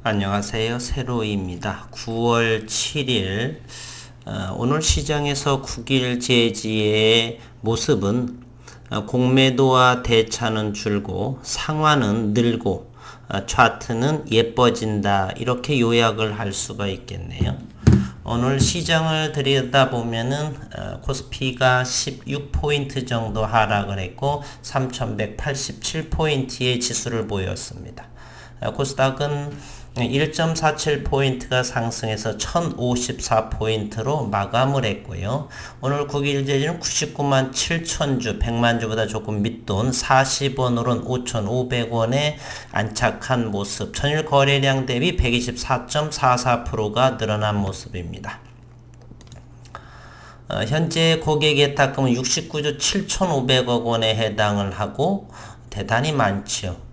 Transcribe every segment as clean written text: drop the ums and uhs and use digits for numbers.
안녕하세요. 세로이입니다. 9월 7일 오늘 시장에서 9일 제지의 모습은 공매도와 대차는 줄고 상한은 늘고 차트는 예뻐진다, 이렇게 요약을 할 수가 있겠네요. 오늘 시장을 들여다보면은 코스피가 16포인트 정도 하락을 했고 3187포인트의 지수를 보였습니다. 코스닥은 1.47포인트가 상승해서 1054포인트로 마감을 했고요. 오늘 9일 제지는 99만 7천주, 100만주보다 조금 밑돈 40원 오른 5,500원에 안착한 모습, 천일 거래량 대비 124.44%가 늘어난 모습입니다. 현재 고객 예탁금은 69조 7,500억 원에 해당을 하고 대단히 많죠.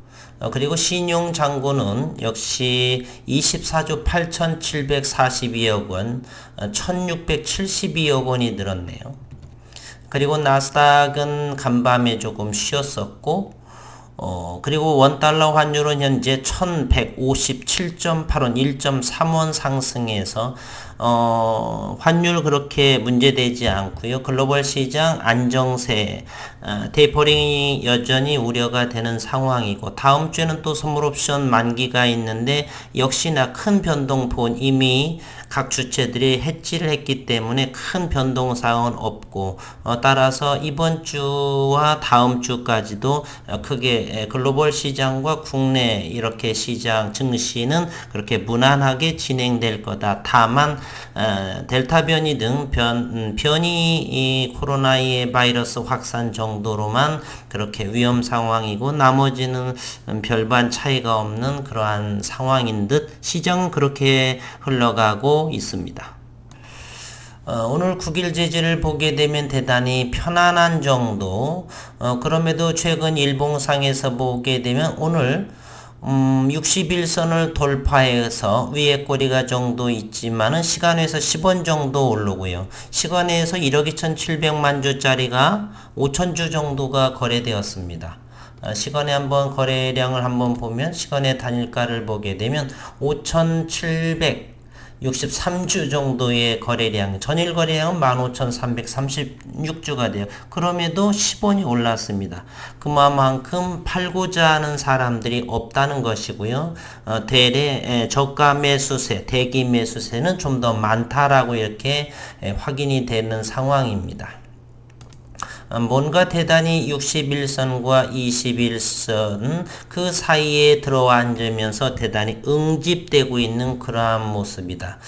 그리고 신용잔고는 역시 24조 8,742억 원, 1,672억 원이 늘었네요. 그리고 나스닥은 간밤에 조금 쉬었었고, 그리고 원달러 환율은 현재 1157.8원, 1.3원 상승해서 환율 그렇게 문제되지 않고요. 글로벌 시장 안정세, 테이퍼링이 여전히 우려가 되는 상황이고, 다음 주에는 또 선물 옵션 만기가 있는데 역시나 큰 변동폭은 이미 각 주체들이 해지를 했기 때문에 큰 변동사항은 없고, 따라서 이번 주와 다음 주까지도 크게 글로벌 시장과 국내 이렇게 시장 증시는 그렇게 무난하게 진행될 거다. 다만 델타 변이 등 변이 이 코로나의 바이러스 확산 정도로만 그렇게 위험 상황이고, 나머지는 별반 차이가 없는 그러한 상황인 듯 시장은 그렇게 흘러가고 있습니다. 오늘 9일 제지를 보게 되면 대단히 편안한 정도, 그럼에도 최근 일봉상에서 보게 되면 오늘 61선을 돌파해서 위에 꼬리가 정도 있지만은 시간에서 10원 정도 오르고요. 시간에서 1억 2,700만 주짜리가 5,000주 정도가 거래되었습니다. 시간에 한번 거래량을 한번 보면, 시간의 단일가를 보게 되면 5,763주 정도의 거래량, 전일 거래량은 15,336주가 돼요. 그럼에도 10원이 올랐습니다. 그만큼 팔고자 하는 사람들이 없다는 것이고요. 대래 저가 매수세, 대기 매수세는 좀 더 많다라고 이렇게 확인이 되는 상황입니다. 뭔가 대단히 61선과 21선 그 사이에 들어와 앉으면서 대단히 응집되고 있는 그러한 모습이다.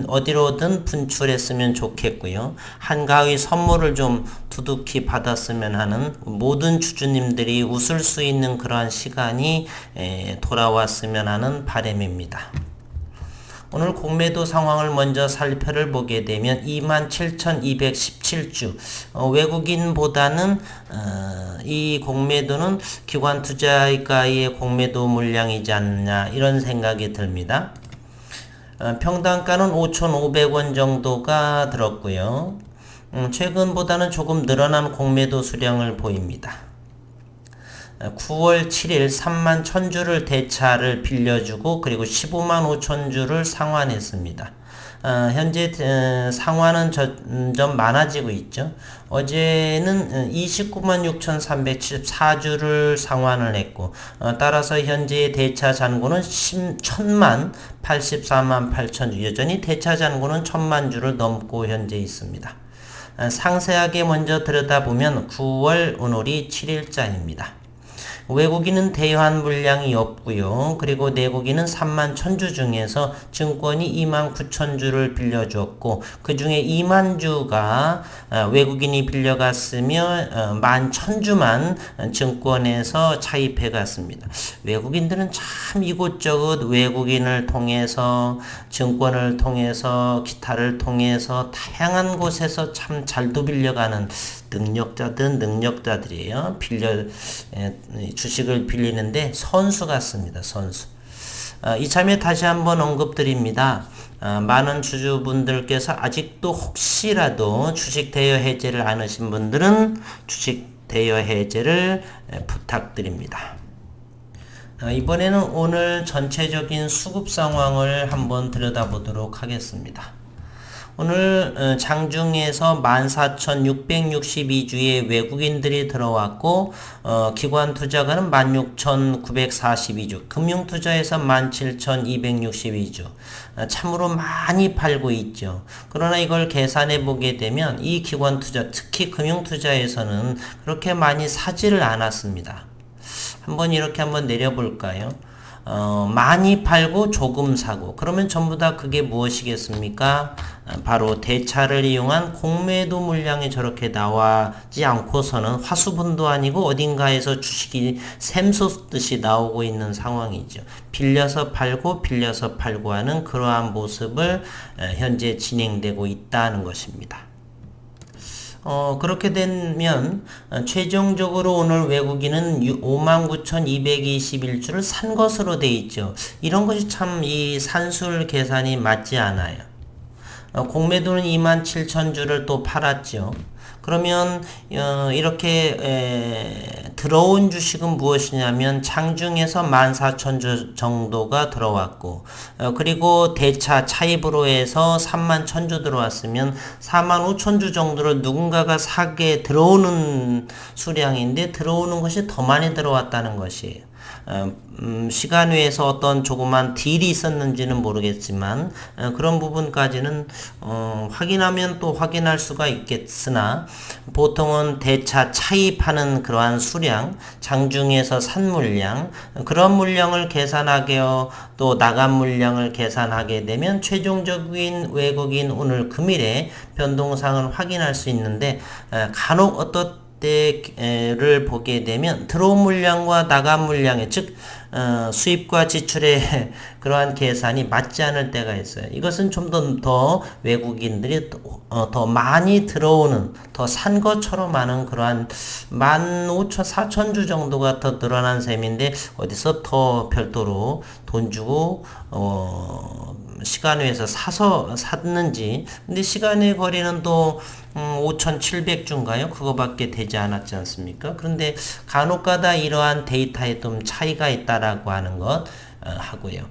어디로든 분출했으면 좋겠고요. 한가위 선물을 좀 두둑히 받았으면 하는, 모든 주주님들이 웃을 수 있는 그러한 시간이 돌아왔으면 하는 바람입니다. 오늘 공매도 상황을 먼저 살펴를 보게 되면 27,217주, 외국인보다는 이 공매도는 기관 투자가의 공매도 물량이지 않나, 이런 생각이 듭니다. 평단가는 5,500원 정도가 들었고요. 최근보다는 조금 늘어난 공매도 수량을 보입니다. 9월 7일 3만 1000주를 대차를 빌려주고, 그리고 15만 5000주를 상환했습니다. 현재 상환은 점점 많아지고 있죠. 어제는 29만 6374주를 상환을 했고, 따라서 현재 대차 잔고는 1000만 84만 8000주, 여전히 대차 잔고는 1000만 주를 넘고 현재 있습니다. 상세하게 먼저 들여다보면 9월 오늘이 7일자입니다. 외국인은 대환 물량이 없고요. 그리고 내국인은 3만 1000주 중에서 증권이 2만 9천주를 빌려줬고, 그 중에 2만 주가 외국인이 빌려갔으며 1만 1000주만 증권에서 차입해 갔습니다. 외국인들은 참 이곳저곳 외국인을 통해서, 증권을 통해서, 기타를 통해서 다양한 곳에서 참 잘도 빌려가는 능력자들이에요. 주식을 빌리는데 선수 같습니다. 선수. 이참에 다시 한번 언급드립니다. 많은 주주분들께서 아직도 혹시라도 주식 대여 해제를 안 하신 분들은 주식 대여 해제를 부탁드립니다. 이번에는 오늘 전체적인 수급 상황을 한번 들여다보도록 하겠습니다. 오늘 장중에서 14,662주의 외국인들이 들어왔고 기관 투자가는 16,942주, 금융투자에서 17,262주. 참으로 많이 팔고 있죠. 그러나 이걸 계산해 보게 되면 이 기관 투자, 특히 금융투자에서는 그렇게 많이 사지를 않았습니다. 한번 이렇게 한번 내려볼까요? 많이 팔고 조금 사고, 그러면 전부 다 그게 무엇이겠습니까? 바로 대차를 이용한 공매도 물량이 저렇게 나와지 않고서는 화수분도 아니고 어딘가에서 주식이 샘솟듯이 나오고 있는 상황이죠. 빌려서 팔고 하는 그러한 모습을 현재 진행되고 있다는 것입니다. 그렇게 되면 최종적으로 오늘 외국인은 59,221주를 산 것으로 돼 있죠. 이런 것이 참 이 산술 계산이 맞지 않아요. 공매도는 27,000주를 또 팔았죠. 그러면 이렇게 들어온 주식은 무엇이냐면 장중에서 14,000주 정도가 들어왔고 그리고 대차 차입으로 해서 31,000주 들어왔으면 45,000주 정도를 누군가가 사게 들어오는 수량인데 들어오는 것이 더 많이 들어왔다는 것이에요. 시간 외에서 어떤 조그만 딜이 있었는지는 모르겠지만 그런 부분까지는 확인하면 또 확인할 수가 있겠으나 보통은 대차 차입하는 그러한 수량, 장중에서 산 물량, 그런 물량을 계산하게 또 나간 물량을 계산하게 되면 최종적인 외국인 오늘 금일의 변동상을 확인할 수 있는데 간혹 어떤 때를 보게 되면 들어온 물량과 나간 물량의 즉 수입과 지출의 그러한 계산이 맞지 않을 때가 있어요. 이것은 좀 더 외국인들이 더 많이 들어오는, 더 산 것처럼 하는 그러한 15,000~4,000주 정도가 더 늘어난 셈인데 어디서 더 별도로 돈 주고 시간 외에서 샀는지. 근데 시간의 거리는 또 5,700주인가요? 그거밖에 되지 않았지 않습니까? 그런데 간혹가다 이러한 데이터에 좀 차이가 있다라고 하는 것 하고요.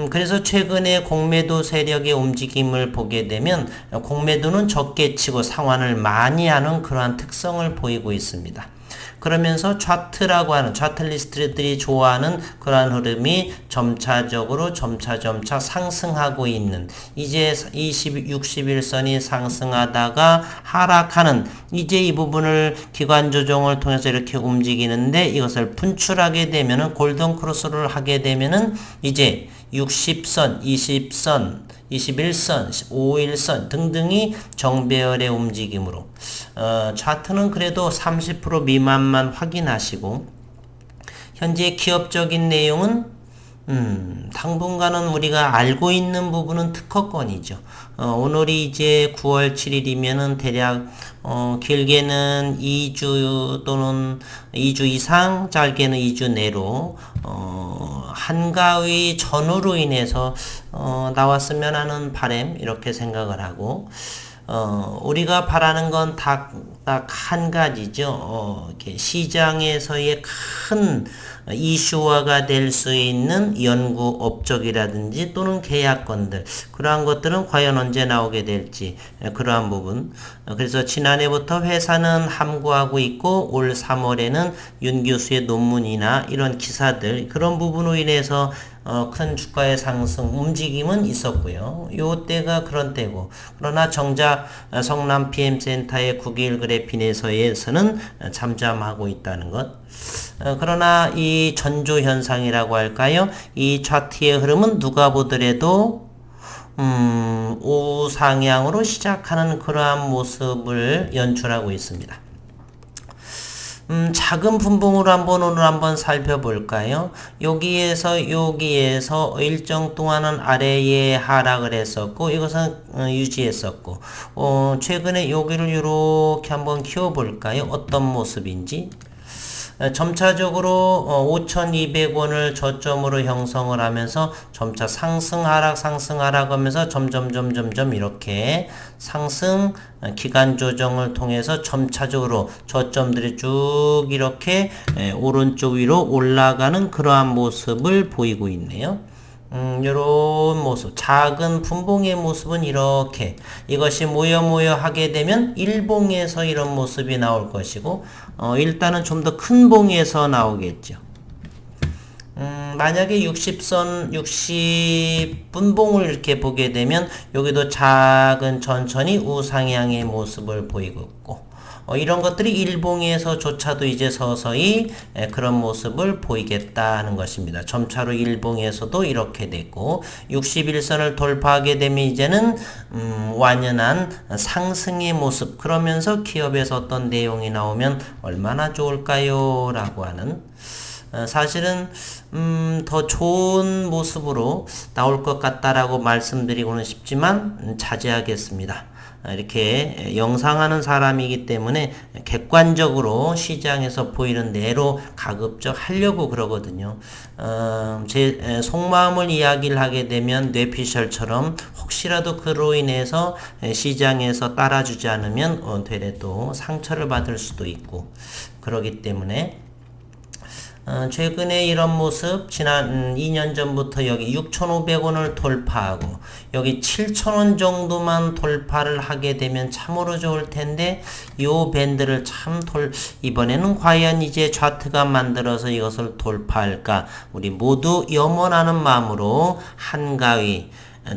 그래서 최근에 공매도 세력의 움직임을 보게 되면 공매도는 적게 치고 상환을 많이 하는 그러한 특성을 보이고 있습니다. 그러면서 차트라고 하는 차트리스트들이 좋아하는 그러한 흐름이 점차적으로 점차 상승하고 있는, 이제 60일선이 상승하다가 하락하는, 이제 이 부분을 기관 조정을 통해서 이렇게 움직이는데 이것을 분출하게 되면은 골든 크로스를 하게 되면은 이제 60선, 20선, 21선, 5일선 등등이 정배열의 움직임으로 차트는 그래도 30% 미만만 확인하시고 현재 기업적인 내용은 당분간은 우리가 알고 있는 부분은 특허권이죠. 오늘이 이제 9월 7일이면은 대략 길게는 2주 또는 2주 이상, 짧게는 2주 내로 한가위 전후로 인해서 나왔으면 하는 바람, 이렇게 생각을 하고 우리가 바라는 건 딱 한 가지죠. 이렇게 시장에서의 큰 이슈화가 될 수 있는 연구 업적이라든지 또는 계약건들, 그러한 것들은 과연 언제 나오게 될지, 그러한 부분. 그래서 지난해부터 회사는 함구하고 있고 올 3월에는 윤 교수의 논문이나 이런 기사들, 그런 부분으로 인해서 큰 주가의 상승 움직임은 있었고요. 요 때가 그런 때고, 그러나 정작 성남 PM센터의 9일 그래핀에서는 잠잠하고 있다는 것. 그러나 이 전조 현상이라고 할까요? 이 차트의 흐름은 누가 보더라도 우상향으로 시작하는 그러한 모습을 연출하고 있습니다. 작은 분봉으로 오늘 한번 살펴볼까요? 여기에서 일정 동안은 아래에 하락을 했었고 이것은 유지했었고 최근에 여기를 이렇게 한번 키워볼까요? 어떤 모습인지. 점차적으로 5,200원을 저점으로 형성을 하면서 점차 상승 하락 하면서 점점 이렇게 상승 기간 조정을 통해서 점차적으로 저점들이 쭉 이렇게 오른쪽 위로 올라가는 그러한 모습을 보이고 있네요. 요런 모습, 작은 분봉의 모습은 이렇게, 이것이 모여 하게 되면 일봉에서 이런 모습이 나올 것이고, 일단은 좀 더 큰 봉에서 나오겠죠. 만약에 60분봉을 이렇게 보게 되면, 여기도 작은 천천히 우상향의 모습을 보이고 있고, 이런 것들이 일봉에서조차도 이제 서서히 그런 모습을 보이겠다는 것입니다. 점차로 일봉에서도 이렇게 됐고 61선을 돌파하게 되면 이제는 완연한 상승의 모습, 그러면서 기업에서 어떤 내용이 나오면 얼마나 좋을까요? 라고 하는, 사실은 더 좋은 모습으로 나올 것 같다라고 말씀드리고는 싶지만 자제하겠습니다. 이렇게 영상하는 사람이기 때문에 객관적으로 시장에서 보이는 대로 가급적 하려고 그러거든요. 제 속마음을 이야기를 하게 되면 뇌피셜처럼 혹시라도 그로 인해서 시장에서 따라주지 않으면 되레 또 상처를 받을 수도 있고, 그러기 때문에 최근에 이런 모습, 지난 2년 전부터 여기 6,500원을 돌파하고 여기 7,000원 정도만 돌파를 하게 되면 참으로 좋을 텐데, 요 밴드를 이번에는 과연 이제 좌트가 만들어서 이것을 돌파할까? 우리 모두 염원하는 마음으로 한가위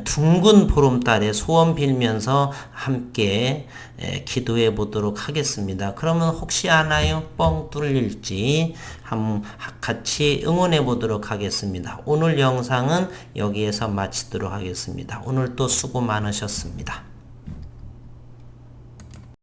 둥근 보름달에 소원 빌면서 함께 기도해 보도록 하겠습니다. 그러면 혹시 아나요? 뻥 뚫릴지 같이 응원해 보도록 하겠습니다. 오늘 영상은 여기에서 마치도록 하겠습니다. 오늘 또 수고 많으셨습니다.